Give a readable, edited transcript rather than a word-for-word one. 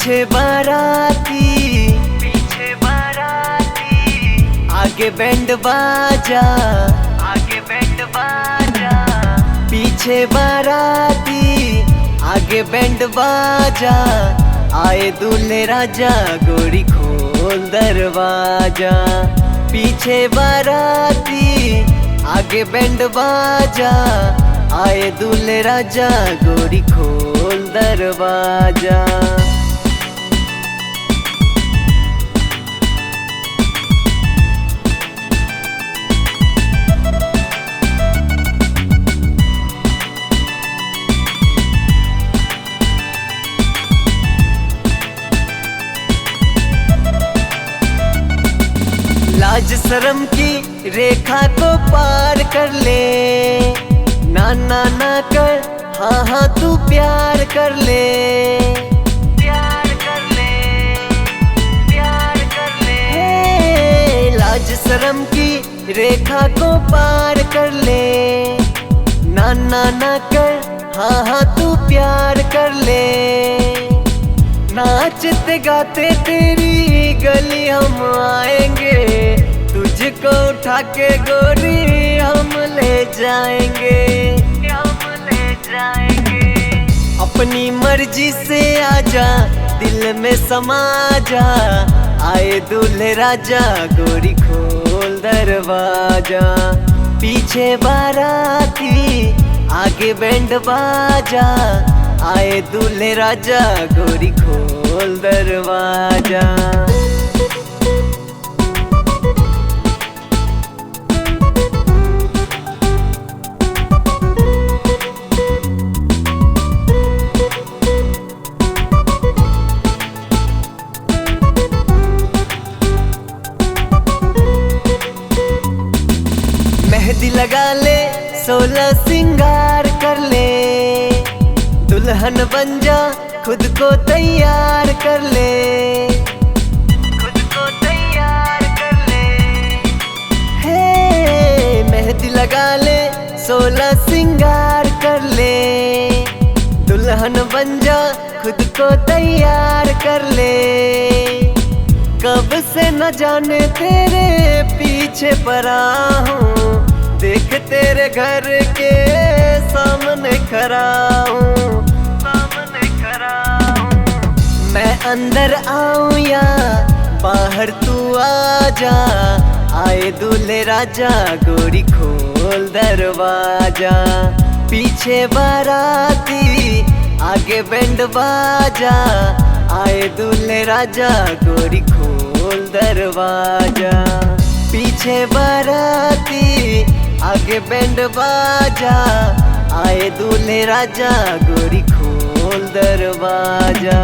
पीछे बाराती आगे बैंड बाजा पीछे बाराती आगे बैंड बाजा आए दूल्हे राजा गोरी खोल दरवाजा। पीछे बाराती आगे बैंड बाजा आए दूल्हे राजा गोरी खोल दरवाजा। लाज शर्म की रेखा को पार कर ले, ना ना ना कर हाँ हाँ तू प्यार कर ले, प्यार कर ले, प्यार कर ले। लाज शर्म की रेखा को पार कर ले, ना ना ना कर हाँ हाँ तू प्यार कर ले। नाचते गाते तेरी गली हम आएंगे, तुझको उठा के गोरी हम ले जाएंगे, हम ले जाएंगे। अपनी मर्जी से आजा दिल में समा जा, आए दूल्हे राजा गोरी खोल दरवाजा। पीछे बाराती आगे बैंड बाजा आए दूल्हे राजा गोरी खोल दरवाजा। मेहंदी लगा ले 16 सिंगार कर ले, दुल्हन बन जा खुद को तैयार कर ले, खुद को तैयार कर ले। हे मेहंदी लगा ले 16 सिंगार कर ले, दुल्हन बन जा खुद को तैयार कर ले। कब से न जाने तेरे पीछे पड़ा हूँ, देख तेरे घर के सामने खड़ा हूँ, सामने खड़ा हूँ। मैं अंदर आऊँ या बाहर तू आ जा, आए दूल्हे राजा गोरी खोल दरवाजा। पीछे बाराती आगे बैंड बाजा आए दूल्हे राजा गोरी खोल दरवाजा। पीछे बाराती आगे बैंड बाजा आए दूल्हे राजा गोरी खोल दरवाजा।